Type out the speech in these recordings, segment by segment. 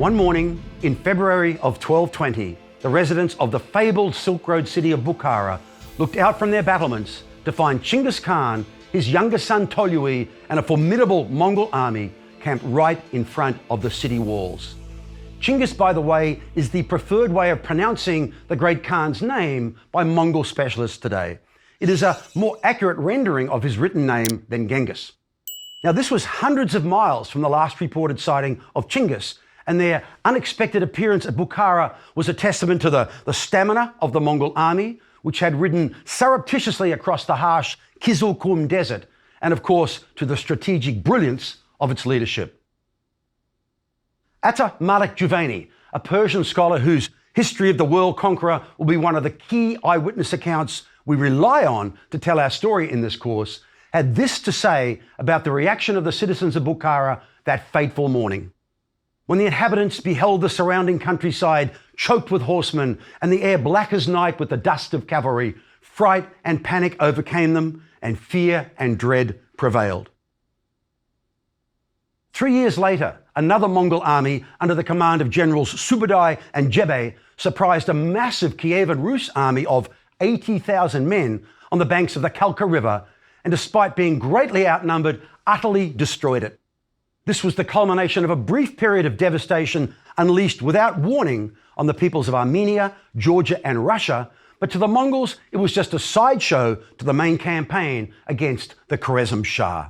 One morning in February of 1220, the residents of the fabled Silk Road city of Bukhara looked out from their battlements to find Chinggis Khan, his younger son Tolui, and a formidable Mongol army camped right in front of the city walls. Chinggis, by the way, is the preferred way of pronouncing the great Khan's name by Mongol specialists today. It is a more accurate rendering of his written name than Genghis. Now, this was hundreds of miles from the last reported sighting of Chinggis, and their unexpected appearance at Bukhara was a testament to the stamina of the Mongol army, which had ridden surreptitiously across the harsh Kizilkum desert, and of course, to the strategic brilliance of its leadership. Atta Malik Juvayni, a Persian scholar whose History of the World Conqueror will be one of the key eyewitness accounts we rely on to tell our story in this course, had this to say about the reaction of the citizens of Bukhara that fateful morning. When the inhabitants beheld the surrounding countryside choked with horsemen and the air black as night with the dust of cavalry, fright and panic overcame them, and fear and dread prevailed. 3 years later, another Mongol army under the command of Generals Subadai and Jebe surprised a massive Kievan Rus army of 80,000 men on the banks of the Kalka River, and despite being greatly outnumbered, utterly destroyed it. This was the culmination of a brief period of devastation unleashed without warning on the peoples of Armenia, Georgia, and Russia, but to the Mongols, it was just a sideshow to the main campaign against the Khwarezm Shah.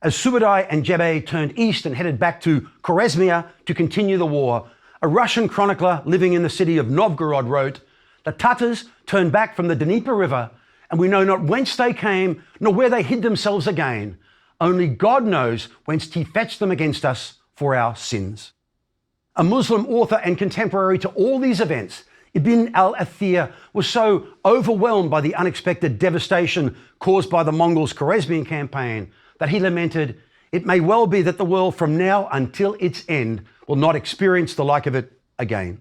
As Subadai and Jebe turned east and headed back to Khwarezmia to continue the war, a Russian chronicler living in the city of Novgorod wrote, "The Tatars turned back from the Dnieper River, and we know not whence they came, nor where they hid themselves again. Only God knows whence he fetched them against us for our sins." A Muslim author and contemporary to all these events, Ibn al-Athir, was so overwhelmed by the unexpected devastation caused by the Mongols' Khwarezmian campaign that he lamented, "It may well be that the world from now until its end will not experience the like of it again."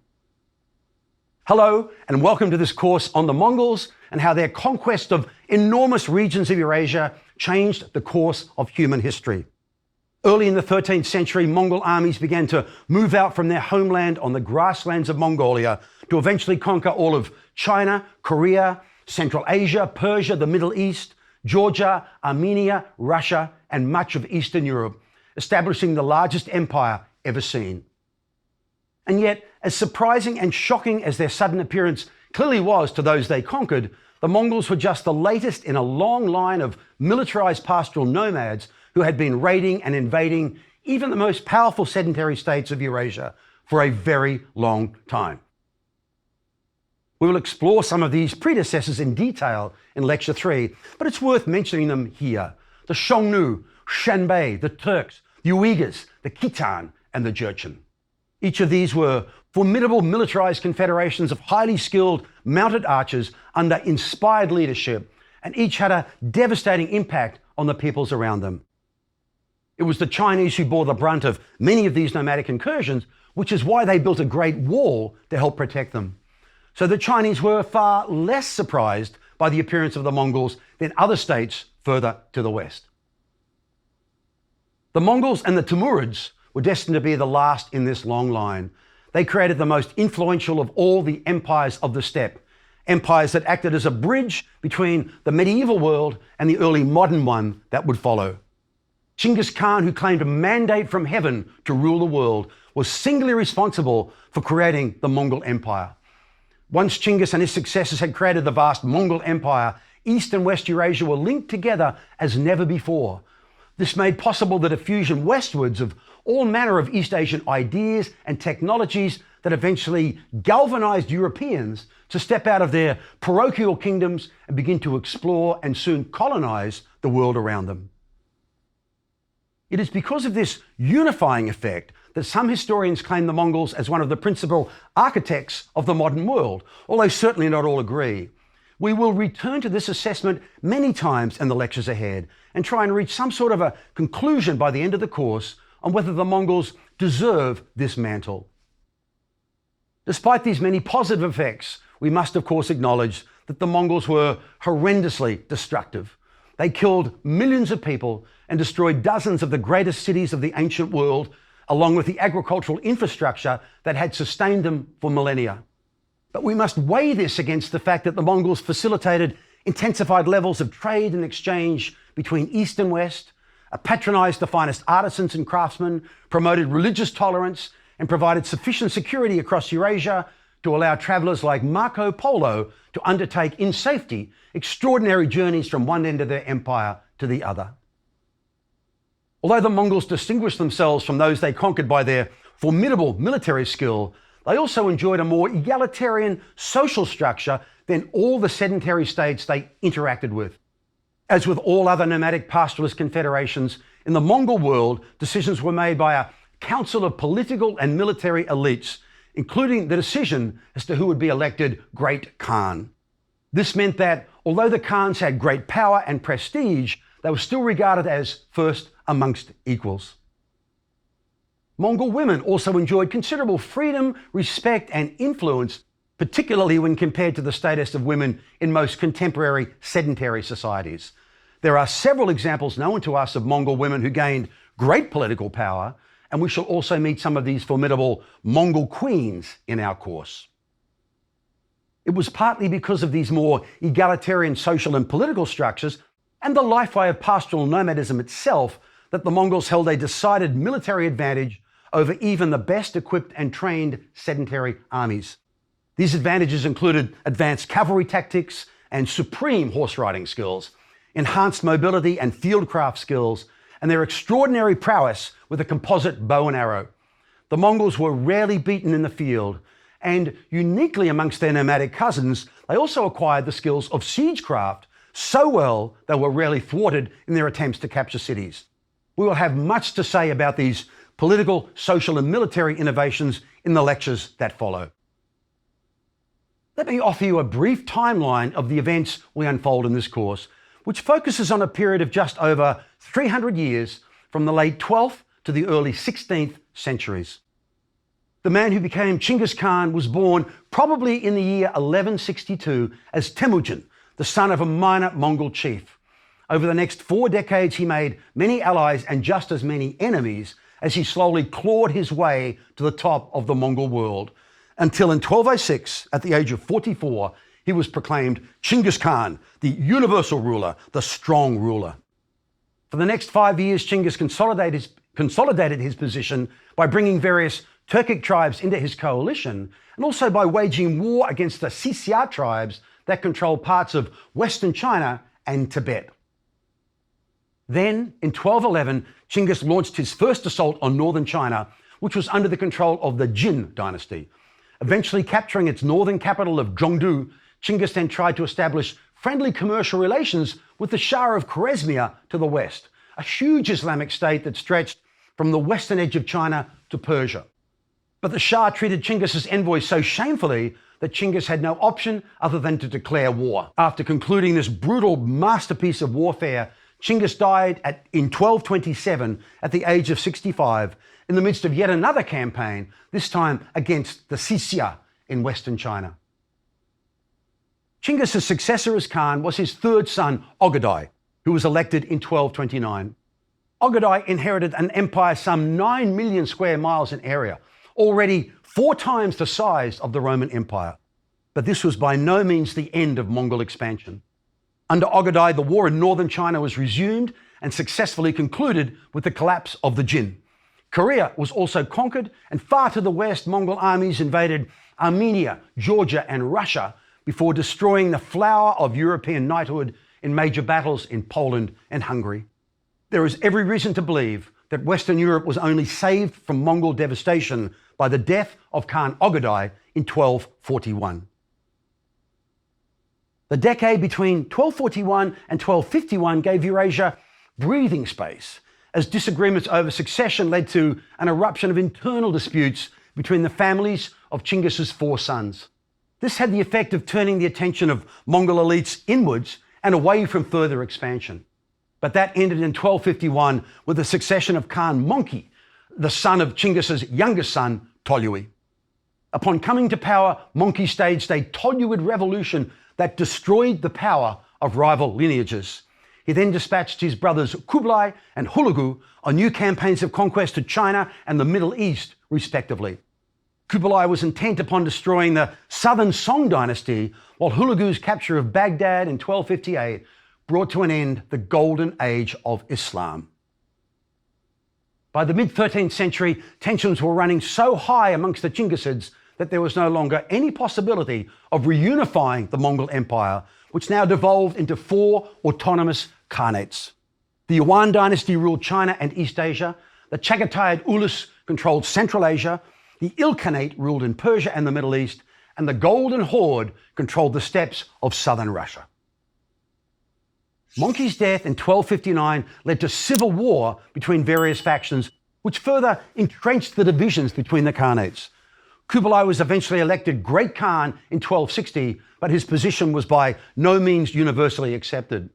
Hello, and welcome to this course on the Mongols and how their conquest of enormous regions of Eurasia changed the course of human history. Early in the 13th century, Mongol armies began to move out from their homeland on the grasslands of Mongolia to eventually conquer all of China, Korea, Central Asia, Persia, the Middle East, Georgia, Armenia, Russia, and much of Eastern Europe, establishing the largest empire ever seen. And yet, as surprising and shocking as their sudden appearance clearly was to those they conquered, the Mongols were just the latest in a long line of militarized pastoral nomads who had been raiding and invading even the most powerful sedentary states of Eurasia for a very long time. We will explore some of these predecessors in detail in Lecture 3, but it's worth mentioning them here. The Xiongnu, Shanbei, the Turks, the Uyghurs, the Khitan, and the Jurchen. Each of these were formidable militarized confederations of highly skilled mounted archers under inspired leadership, and each had a devastating impact on the peoples around them. It was the Chinese who bore the brunt of many of these nomadic incursions, which is why they built a great wall to help protect them. So the Chinese were far less surprised by the appearance of the Mongols than other states further to the west. The Mongols and the Timurids were destined to be the last in this long line. They created the most influential of all the empires of the steppe, empires that acted as a bridge between the medieval world and the early modern one that would follow. Chinggis Khan, who claimed a mandate from heaven to rule the world, was singularly responsible for creating the Mongol Empire. Once Chinggis and his successors had created the vast Mongol Empire, East and West Eurasia were linked together as never before. This made possible the diffusion westwards of all manner of East Asian ideas and technologies that eventually galvanized Europeans to step out of their parochial kingdoms and begin to explore and soon colonize the world around them. It is because of this unifying effect that some historians claim the Mongols as one of the principal architects of the modern world, although certainly not all agree. We will return to this assessment many times in the lectures ahead and try and reach some sort of a conclusion by the end of the course on whether the Mongols deserve this mantle. Despite these many positive effects, we must of course acknowledge that the Mongols were horrendously destructive. They killed millions of people and destroyed dozens of the greatest cities of the ancient world, along with the agricultural infrastructure that had sustained them for millennia. But we must weigh this against the fact that the Mongols facilitated intensified levels of trade and exchange between East and West, patronized the finest artisans and craftsmen, promoted religious tolerance, and provided sufficient security across Eurasia to allow travelers like Marco Polo to undertake in safety extraordinary journeys from one end of their empire to the other. Although the Mongols distinguished themselves from those they conquered by their formidable military skill, they also enjoyed a more egalitarian social structure than all the sedentary states they interacted with. As with all other nomadic pastoralist confederations, in the Mongol world, decisions were made by a council of political and military elites, including the decision as to who would be elected Great Khan. This meant that, although the Khans had great power and prestige, they were still regarded as first amongst equals. Mongol women also enjoyed considerable freedom, respect, and influence, particularly when compared to the status of women in most contemporary sedentary societies. There are several examples known to us of Mongol women who gained great political power, and we shall also meet some of these formidable Mongol queens in our course. It was partly because of these more egalitarian social and political structures and the lifeway of pastoral nomadism itself that the Mongols held a decided military advantage over even the best equipped and trained sedentary armies. These advantages included advanced cavalry tactics and supreme horse riding skills, enhanced mobility and fieldcraft skills, and their extraordinary prowess with a composite bow and arrow. The Mongols were rarely beaten in the field, and uniquely amongst their nomadic cousins, they also acquired the skills of siegecraft so well they were rarely thwarted in their attempts to capture cities. We will have much to say about these political, social, and military innovations in the lectures that follow. Let me offer you a brief timeline of the events we unfold in this course, which focuses on a period of just over 300 years from the late 12th to the early 16th centuries. The man who became Chinggis Khan was born probably in the year 1162 as Temujin, the son of a minor Mongol chief. Over the next 4 decades, he made many allies and just as many enemies as he slowly clawed his way to the top of the Mongol world, until in 1206, at the age of 44, he was proclaimed Chinggis Khan, the universal ruler, the strong ruler. For the next 5 years, Chinggis consolidated his position by bringing various Turkic tribes into his coalition, and also by waging war against the Xia tribes that controlled parts of Western China and Tibet. Then, in 1211, Chinggis launched his first assault on northern China, which was under the control of the Jin dynasty. Eventually capturing its northern capital of Zhongdu, Chinggis then tried to establish friendly commercial relations with the Shah of Khwarezmia to the west, a huge Islamic state that stretched from the western edge of China to Persia. But the Shah treated Chinggis' envoys so shamefully that Chinggis had no option other than to declare war. After concluding this brutal masterpiece of warfare, Chinggis died in 1227 at the age of 65 in the midst of yet another campaign, this time against the Xia in western China. Chinggis' successor as Khan was his third son, Ogadai, who was elected in 1229. Ogadai inherited an empire some 9 million square miles in area, already 4 times the size of the Roman Empire. But this was by no means the end of Mongol expansion. Under Ogadai, the war in northern China was resumed and successfully concluded with the collapse of the Jin. Korea was also conquered, and far to the west, Mongol armies invaded Armenia, Georgia, and Russia before destroying the flower of European knighthood in major battles in Poland and Hungary. There is every reason to believe that Western Europe was only saved from Mongol devastation by the death of Khan Ogadai in 1241. The decade between 1241 and 1251 gave Eurasia breathing space, as disagreements over succession led to an eruption of internal disputes between the families of Chinggis' 4 sons. This had the effect of turning the attention of Mongol elites inwards and away from further expansion. But that ended in 1251 with the succession of Khan Monki, the son of Chinggis' youngest son, Tolui. Upon coming to power, Monki staged a Toluid revolution that destroyed the power of rival lineages. He then dispatched his brothers Kublai and Hulagu on new campaigns of conquest to China and the Middle East, respectively. Kublai was intent upon destroying the southern Song dynasty, while Hulagu's capture of Baghdad in 1258 brought to an end the golden age of Islam. By the mid-13th century, tensions were running so high amongst the Chinggisids that there was no longer any possibility of reunifying the Mongol Empire, which now devolved into 4 autonomous khanates. The Yuan dynasty ruled China and East Asia, the Chagatai Ulus controlled Central Asia, the Ilkhanate ruled in Persia and the Middle East, and the Golden Horde controlled the steppes of southern Russia. Monkey's death in 1259 led to civil war between various factions, which further entrenched the divisions between the khanates. Kublai was eventually elected Great Khan in 1260, but his position was by no means universally accepted.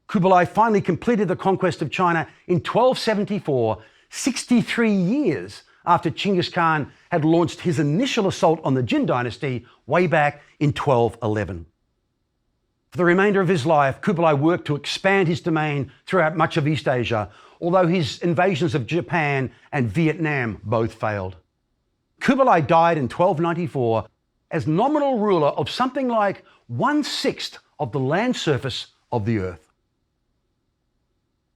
Kublai finally completed the conquest of China in 1274, 63 years after Chinggis Khan had launched his initial assault on the Jin dynasty way back in 1211. For the remainder of his life, Kublai worked to expand his domain throughout much of East Asia, although his invasions of Japan and Vietnam both failed. Kublai died in 1294 as nominal ruler of something like 1/6 of the land surface of the earth.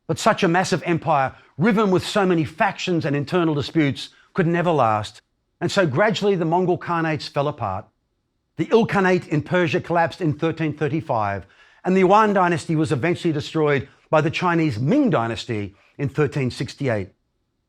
But such a massive empire, riven with so many factions and internal disputes, could never last, and so gradually the Mongol Khanates fell apart. The Ilkhanate in Persia collapsed in 1335, and the Yuan dynasty was eventually destroyed by the Chinese Ming dynasty in 1368.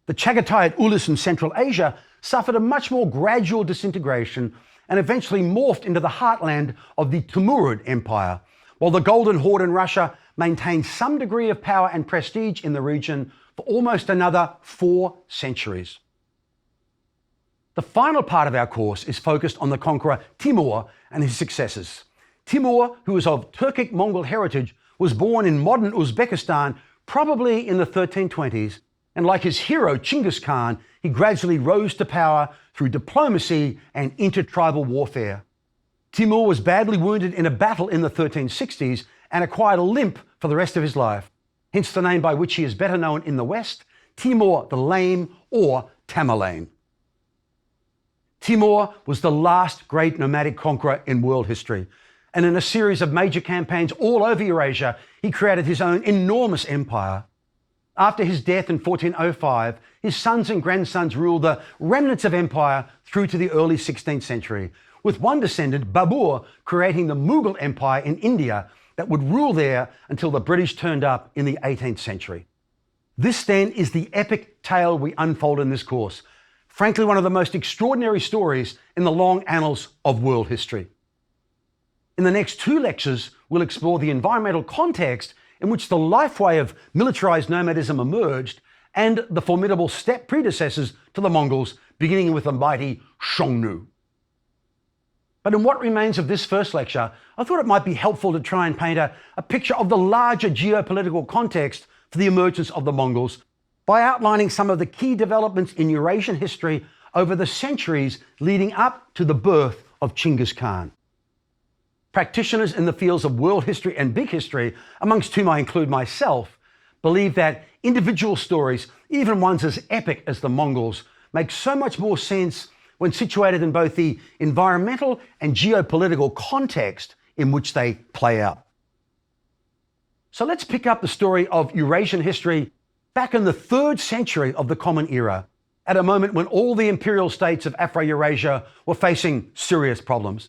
The Chagatai Ulus in Central Asia suffered a much more gradual disintegration and eventually morphed into the heartland of the Timurid Empire, while the Golden Horde in Russia maintained some degree of power and prestige in the region for almost another 4 centuries. The final part of our course is focused on the conqueror Timur and his successors. Timur, who is of Turkic-Mongol heritage, was born in modern Uzbekistan probably in the 1320s, and like his hero Chinggis Khan, he gradually rose to power through diplomacy and intertribal warfare. Timur was badly wounded in a battle in the 1360s and acquired a limp for the rest of his life, hence the name by which he is better known in the West, Timur the Lame or Tamerlane. Timur was the last great nomadic conqueror in world history, and in a series of major campaigns all over Eurasia, he created his own enormous empire. After his death in 1405, his sons and grandsons ruled the remnants of empire through to the early 16th century, with one descendant, Babur, creating the Mughal Empire in India that would rule there until the British turned up in the 18th century. This then is the epic tale we unfold in this course, frankly one of the most extraordinary stories in the long annals of world history. In the next 2 lectures, we'll explore the environmental context in which the lifeway of militarized nomadism emerged and the formidable steppe predecessors to the Mongols, beginning with the mighty Xiongnu. But in what remains of this first lecture, I thought it might be helpful to try and paint a picture of the larger geopolitical context for the emergence of the Mongols by outlining some of the key developments in Eurasian history over the centuries leading up to the birth of Chinggis Khan. Practitioners in the fields of world history and big history, amongst whom I include myself, believe that individual stories, even ones as epic as the Mongols, make so much more sense when situated in both the environmental and geopolitical context in which they play out. So let's pick up the story of Eurasian history back in the 3rd century of the Common Era, at a moment when all the imperial states of Afro-Eurasia were facing serious problems.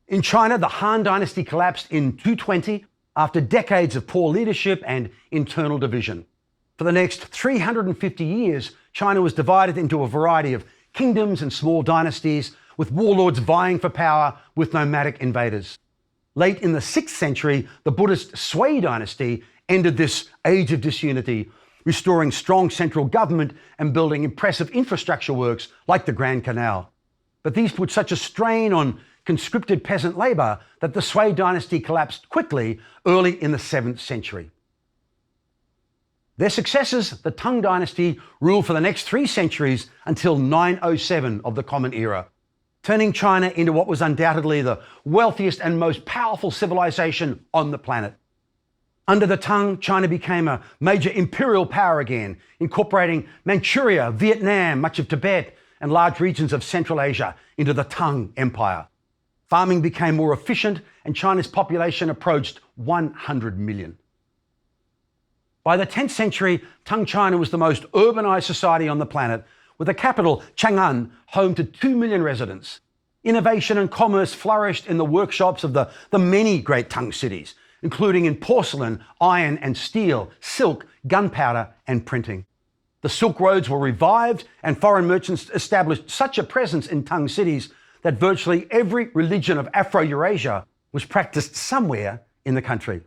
In China, the Han dynasty collapsed in 220 after decades of poor leadership and internal division. For the next 350 years, China was divided into a variety of kingdoms and small dynasties, with warlords vying for power with nomadic invaders. Late in the 6th century, the Buddhist Sui dynasty ended this age of disunity, restoring strong central government and building impressive infrastructure works like the Grand Canal. But these put such a strain on conscripted peasant labour that the Sui dynasty collapsed quickly early in the 7th century. Their successors, the Tang dynasty, ruled for the next 3 centuries until 907 of the Common Era, turning China into what was undoubtedly the wealthiest and most powerful civilization on the planet. Under the Tang, China became a major imperial power again, incorporating Manchuria, Vietnam, much of Tibet, and large regions of Central Asia into the Tang Empire. Farming became more efficient, and China's population approached 100 million. By the 10th century, Tang China was the most urbanized society on the planet, with the capital, Chang'an, home to 2 million residents. Innovation and commerce flourished in the workshops of the many great Tang cities, including in porcelain, iron and steel, silk, gunpowder, and printing. The Silk Roads were revived, and foreign merchants established such a presence in Tang cities that virtually every religion of Afro-Eurasia was practiced somewhere in the country.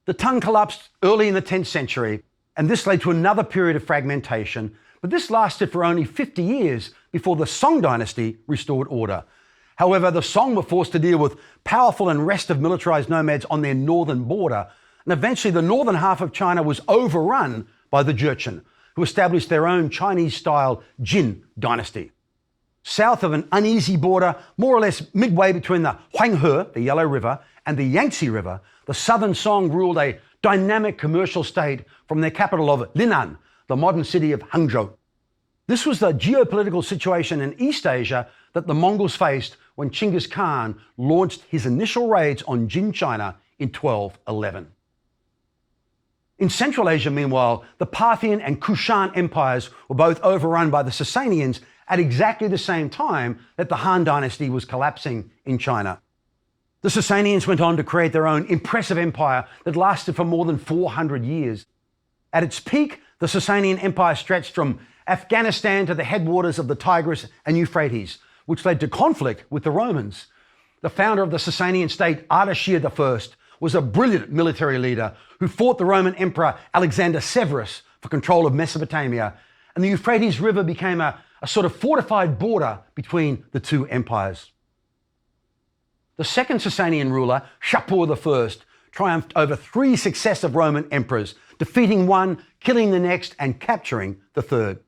The Tang collapsed early in the 10th century, and this led to another period of fragmentation, but this lasted for only 50 years before the Song dynasty restored order. However, the Song were forced to deal with powerful and restive militarized nomads on their northern border, and eventually the northern half of China was overrun by the Jurchen, who established their own Chinese-style Jin dynasty. South of an uneasy border, more or less midway between the Huanghe, the Yellow River, and the Yangtze River, the southern Song ruled a dynamic commercial state from their capital of Linnan, the modern city of Hangzhou. This was the geopolitical situation in East Asia that the Mongols faced when Genghis Khan launched his initial raids on Jin China in 1211. In Central Asia, meanwhile, the Parthian and Kushan empires were both overrun by the Sasanians at exactly the same time that the Han dynasty was collapsing in China. The Sasanians went on to create their own impressive empire that lasted for more than 400 years. At its peak, the Sasanian Empire stretched from Afghanistan to the headwaters of the Tigris and Euphrates, which led to conflict with the Romans. The founder of the Sasanian state, Ardashir I, was a brilliant military leader who fought the Roman Emperor Alexander Severus for control of Mesopotamia, and the Euphrates River became a sort of fortified border between the two empires. The second Sasanian ruler, Shapur I, triumphed over 3 successive Roman emperors, defeating one, killing the next, and capturing the third.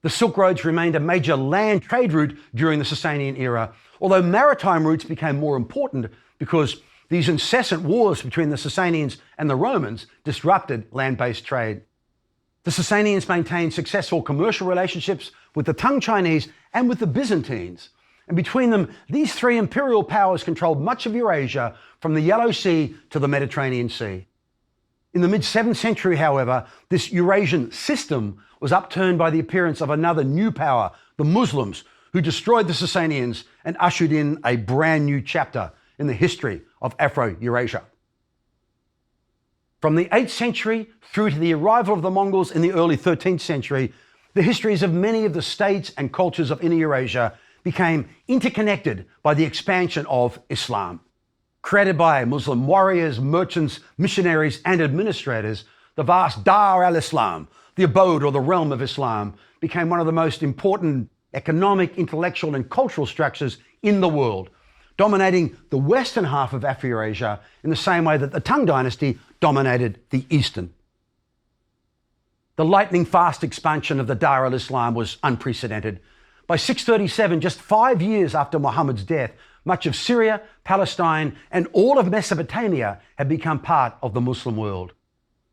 The Silk Roads remained a major land trade route during the Sasanian era, although maritime routes became more important because these incessant wars between the Sasanians and the Romans disrupted land-based trade. The Sasanians maintained successful commercial relationships with the Tang Chinese and with the Byzantines. And between them, these 3 imperial powers controlled much of Eurasia from the Yellow Sea to the Mediterranean Sea. In the mid-7th century, however, this Eurasian system was upturned by the appearance of another new power, the Muslims, who destroyed the Sasanians and ushered in a brand new chapter in the history of Afro-Eurasia. From the 8th century through to the arrival of the Mongols in the early 13th century, the histories of many of the states and cultures of Inner Eurasia became interconnected by the expansion of Islam. Created by Muslim warriors, merchants, missionaries, and administrators, the vast Dar al-Islam, the abode or the realm of Islam, became one of the most important economic, intellectual, and cultural structures in the world, dominating the western half of Afro-Eurasia in the same way that the Tang dynasty dominated the eastern. The lightning-fast expansion of the Dar al-Islam was unprecedented. By 637, just 5 years after Muhammad's death, much of Syria, Palestine, and all of Mesopotamia had become part of the Muslim world.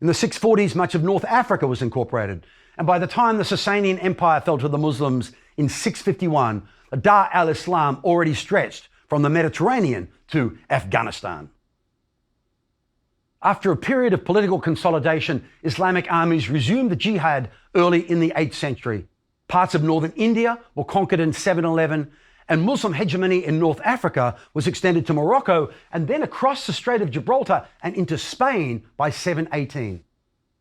In the 640s, much of North Africa was incorporated, and by the time the Sasanian Empire fell to the Muslims in 651, the Dar al-Islam already stretched from the Mediterranean to Afghanistan. After a period of political consolidation, Islamic armies resumed the jihad early in the 8th century. Parts of northern India were conquered in 711, and Muslim hegemony in North Africa was extended to Morocco and then across the Strait of Gibraltar and into Spain by 718.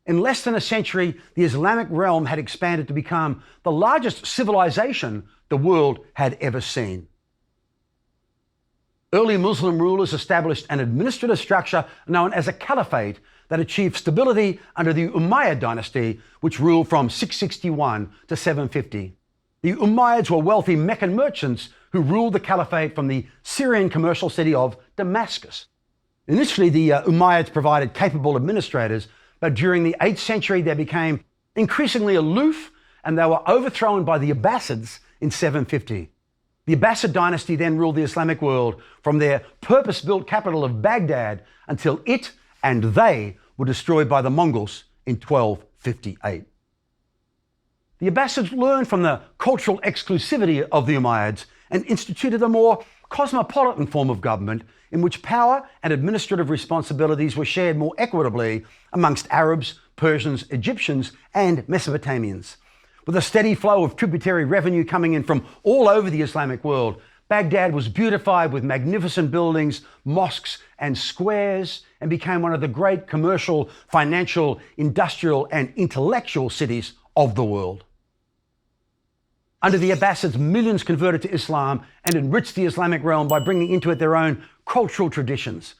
In less than a century, the Islamic realm had expanded to become the largest civilization the world had ever seen. Early Muslim rulers established an administrative structure known as a caliphate that achieved stability under the Umayyad dynasty, which ruled from 661 to 750. The Umayyads were wealthy Meccan merchants who ruled the caliphate from the Syrian commercial city of Damascus. Initially, the Umayyads provided capable administrators, but during the 8th century, they became increasingly aloof and they were overthrown by the Abbasids in 750. The Abbasid dynasty then ruled the Islamic world from their purpose-built capital of Baghdad until it and they were destroyed by the Mongols in 1258. The Abbasids learned from the cultural exclusivity of the Umayyads and instituted a more cosmopolitan form of government in which power and administrative responsibilities were shared more equitably amongst Arabs, Persians, Egyptians, and Mesopotamians. With a steady flow of tributary revenue coming in from all over the Islamic world, Baghdad was beautified with magnificent buildings, mosques, and squares, and became one of the great commercial, financial, industrial, and intellectual cities of the world. Under the Abbasids, millions converted to Islam and enriched the Islamic realm by bringing into it their own cultural traditions.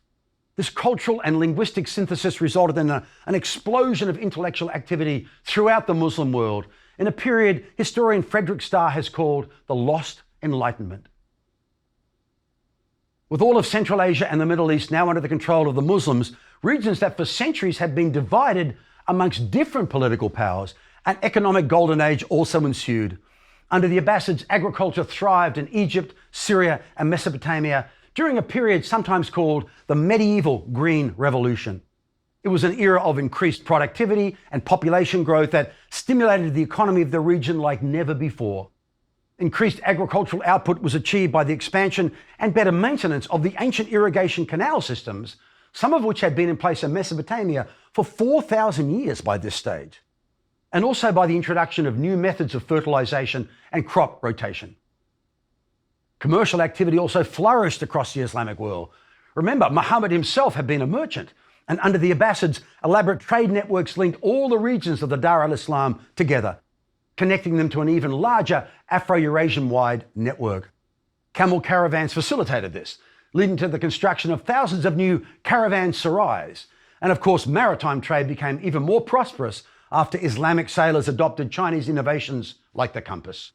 This cultural and linguistic synthesis resulted in an explosion of intellectual activity throughout the Muslim world in a period historian Frederick Starr has called the Lost Enlightenment. With all of Central Asia and the Middle East now under the control of the Muslims, regions that for centuries had been divided amongst different political powers, an economic golden age also ensued. Under the Abbasids, agriculture thrived in Egypt, Syria, and Mesopotamia during a period sometimes called the medieval Green Revolution. It was an era of increased productivity and population growth that stimulated the economy of the region like never before. Increased agricultural output was achieved by the expansion and better maintenance of the ancient irrigation canal systems, some of which had been in place in Mesopotamia for 4,000 years by this stage, and also by the introduction of new methods of fertilization and crop rotation. Commercial activity also flourished across the Islamic world. Remember, Muhammad himself had been a merchant, and under the Abbasids, elaborate trade networks linked all the regions of the Dar al-Islam together, connecting them to an even larger Afro-Eurasian-wide network. Camel caravans facilitated this, leading to the construction of thousands of new caravanserais. And of course, maritime trade became even more prosperous after Islamic sailors adopted Chinese innovations like the compass.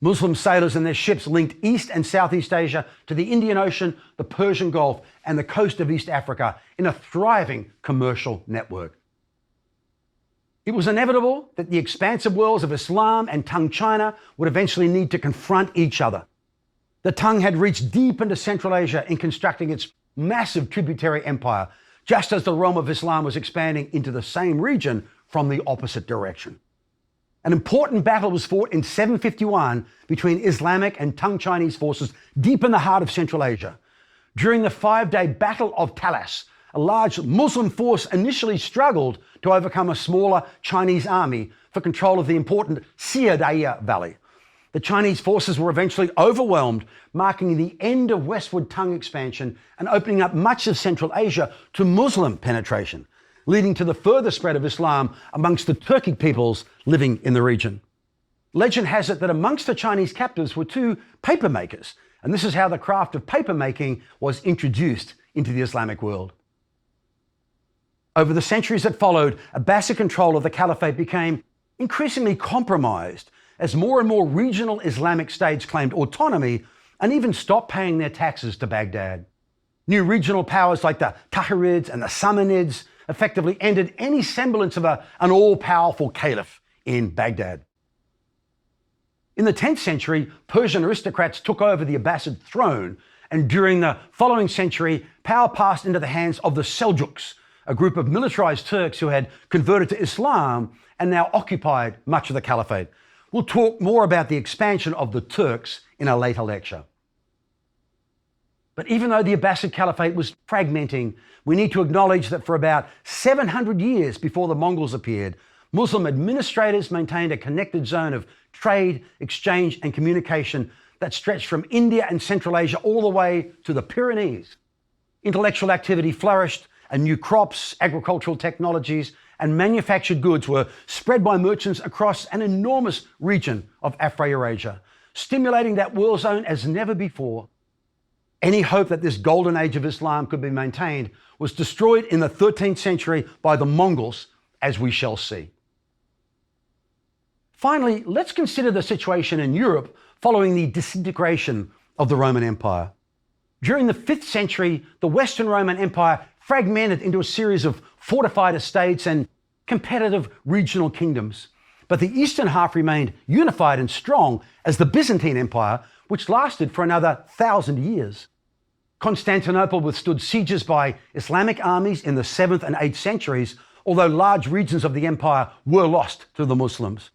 Muslim sailors and their ships linked East and Southeast Asia to the Indian Ocean, the Persian Gulf, and the coast of East Africa in a thriving commercial network. It was inevitable that the expansive worlds of Islam and Tang China would eventually need to confront each other. The Tang had reached deep into Central Asia in constructing its massive tributary empire, just as the realm of Islam was expanding into the same region from the opposite direction. An important battle was fought in 751 between Islamic and Tang Chinese forces deep in the heart of Central Asia. During the 5-day Battle of Talas, a large Muslim force initially struggled to overcome a smaller Chinese army for control of the important Siadaya Valley. The Chinese forces were eventually overwhelmed, marking the end of westward Tang expansion and opening up much of Central Asia to Muslim penetration, leading to the further spread of Islam amongst the Turkic peoples living in the region. Legend has it that amongst the Chinese captives were 2 paper makers, and this is how the craft of paper making was introduced into the Islamic world. Over the centuries that followed, Abbasid control of the Caliphate became increasingly compromised as more and more regional Islamic states claimed autonomy and even stopped paying their taxes to Baghdad. New regional powers like the Tahirids and the Samanids effectively ended any semblance of an all-powerful caliph in Baghdad. In the 10th century, Persian aristocrats took over the Abbasid throne, and during the following century, power passed into the hands of the Seljuks, a group of militarized Turks who had converted to Islam and now occupied much of the caliphate. We'll talk more about the expansion of the Turks in a later lecture. But even though the Abbasid Caliphate was fragmenting, we need to acknowledge that for about 700 years before the Mongols appeared, Muslim administrators maintained a connected zone of trade, exchange, and communication that stretched from India and Central Asia all the way to the Pyrenees. Intellectual activity flourished, and new crops, agricultural technologies, and manufactured goods were spread by merchants across an enormous region of Afro-Eurasia, stimulating that world zone as never before. Any hope that this golden age of Islam could be maintained was destroyed in the 13th century by the Mongols, as we shall see. Finally, let's consider the situation in Europe following the disintegration of the Roman Empire. During the 5th century, the Western Roman Empire fragmented into a series of fortified estates and competitive regional kingdoms. But the eastern half remained unified and strong as the Byzantine Empire, which lasted for another 1,000 years. Constantinople withstood sieges by Islamic armies in the 7th and 8th centuries, although large regions of the empire were lost to the Muslims.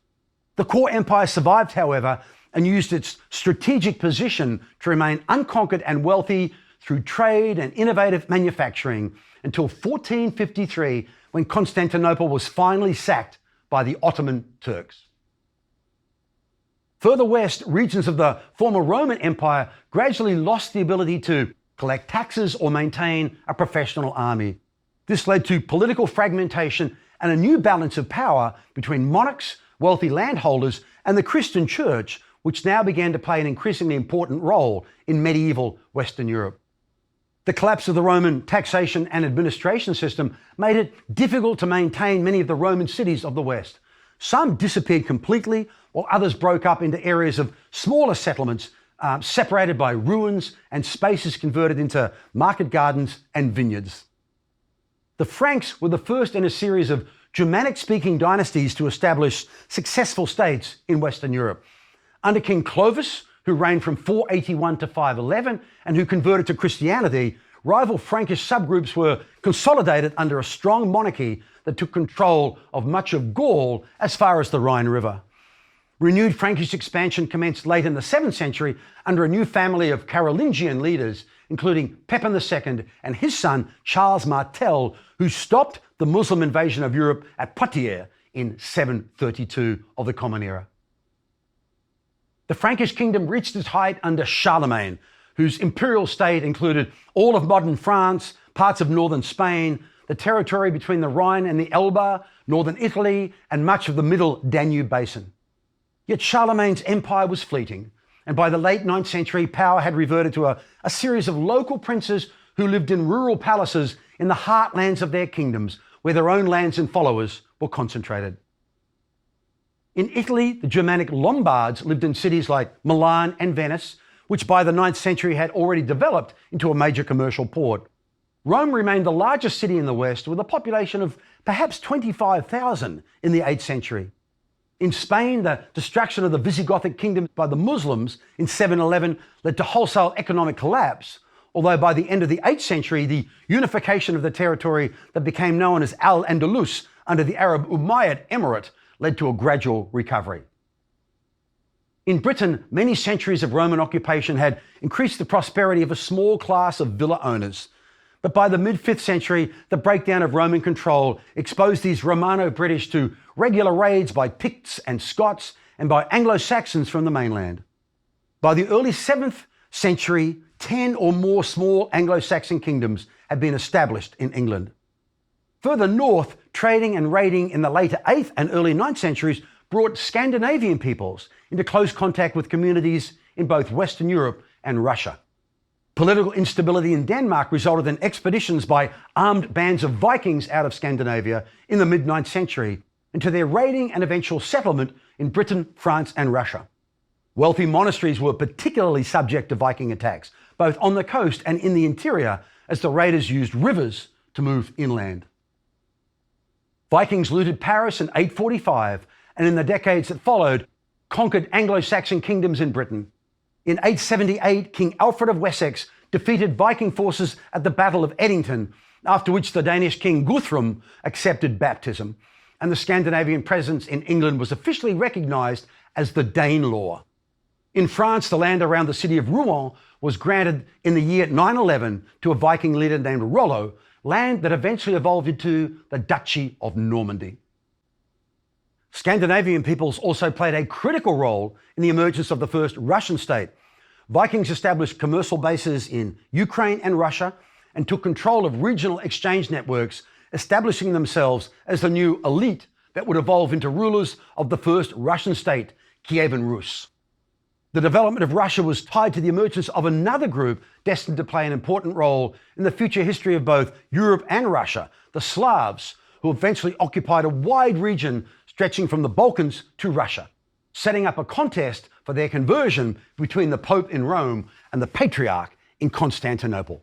The core empire survived, however, and used its strategic position to remain unconquered and wealthy through trade and innovative manufacturing until 1453, when Constantinople was finally sacked by the Ottoman Turks. Further west, regions of the former Roman Empire gradually lost the ability to collect taxes or maintain a professional army. This led to political fragmentation and a new balance of power between monarchs, wealthy landholders, and the Christian Church, which now began to play an increasingly important role in medieval Western Europe. The collapse of the Roman taxation and administration system made it difficult to maintain many of the Roman cities of the West. Some disappeared completely, while others broke up into areas of smaller settlements separated by ruins and spaces converted into market gardens and vineyards. The Franks were the first in a series of Germanic-speaking dynasties to establish successful states in Western Europe. Under King Clovis, who reigned from 481 to 511 and who converted to Christianity, rival Frankish subgroups were consolidated under a strong monarchy that took control of much of Gaul as far as the Rhine River. Renewed Frankish expansion commenced late in the 7th century under a new family of Carolingian leaders, including Pepin II and his son Charles Martel, who stopped the Muslim invasion of Europe at Poitiers in 732 of the Common Era. The Frankish kingdom reached its height under Charlemagne, whose imperial state included all of modern France, parts of northern Spain, the territory between the Rhine and the Elbe, northern Italy, and much of the middle Danube basin. Yet Charlemagne's empire was fleeting, and by the late 9th century, power had reverted to a series of local princes who lived in rural palaces in the heartlands of their kingdoms, where their own lands and followers were concentrated. In Italy, the Germanic Lombards lived in cities like Milan and Venice, which by the 9th century had already developed into a major commercial port. Rome remained the largest city in the West, with a population of perhaps 25,000 in the 8th century. In Spain, the destruction of the Visigothic kingdom by the Muslims in 711 led to wholesale economic collapse, although by the end of the 8th century, the unification of the territory that became known as Al-Andalus under the Arab Umayyad Emirate led to a gradual recovery. In Britain, many centuries of Roman occupation had increased the prosperity of a small class of villa owners. But by the mid-5th century, the breakdown of Roman control exposed these Romano-British to regular raids by Picts and Scots and by Anglo-Saxons from the mainland. By the early 7th century, 10 or more small Anglo-Saxon kingdoms had been established in England. Further north, trading and raiding in the later 8th and early 9th centuries brought Scandinavian peoples into close contact with communities in both Western Europe and Russia. Political instability in Denmark resulted in expeditions by armed bands of Vikings out of Scandinavia in the mid-9th century into their raiding and eventual settlement in Britain, France, and Russia. Wealthy monasteries were particularly subject to Viking attacks, both on the coast and in the interior, as the raiders used rivers to move inland. Vikings looted Paris in 845, and in the decades that followed, conquered Anglo-Saxon kingdoms in Britain. In 878, King Alfred of Wessex defeated Viking forces at the Battle of Edington, after which the Danish king Guthrum accepted baptism, and the Scandinavian presence in England was officially recognised as the Danelaw. In France, the land around the city of Rouen was granted in the year 911 to a Viking leader named Rollo, land that eventually evolved into the Duchy of Normandy. Scandinavian peoples also played a critical role in the emergence of the first Russian state. Vikings established commercial bases in Ukraine and Russia and took control of regional exchange networks, establishing themselves as the new elite that would evolve into rulers of the first Russian state, Kievan Rus. The development of Russia was tied to the emergence of another group destined to play an important role in the future history of both Europe and Russia, the Slavs, who eventually occupied a wide region stretching from the Balkans to Russia, setting up a contest for their conversion between the Pope in Rome and the Patriarch in Constantinople.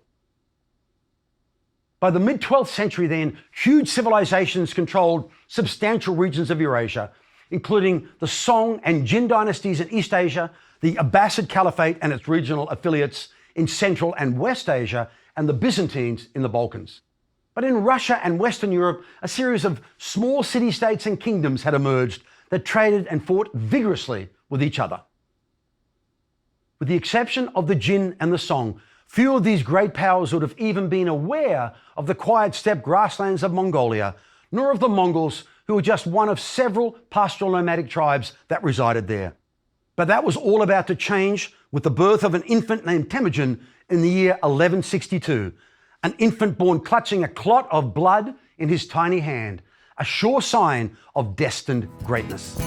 By the mid-12th century then, huge civilizations controlled substantial regions of Eurasia, including the Song and Jin dynasties in East Asia, the Abbasid Caliphate and its regional affiliates in Central and West Asia, and the Byzantines in the Balkans. But in Russia and Western Europe, a series of small city-states and kingdoms had emerged that traded and fought vigorously with each other. With the exception of the Jin and the Song, few of these great powers would have even been aware of the quiet steppe grasslands of Mongolia, nor of the Mongols, who were just one of several pastoral nomadic tribes that resided there. But that was all about to change with the birth of an infant named Temujin in the year 1162, an infant born clutching a clot of blood in his tiny hand, a sure sign of destined greatness.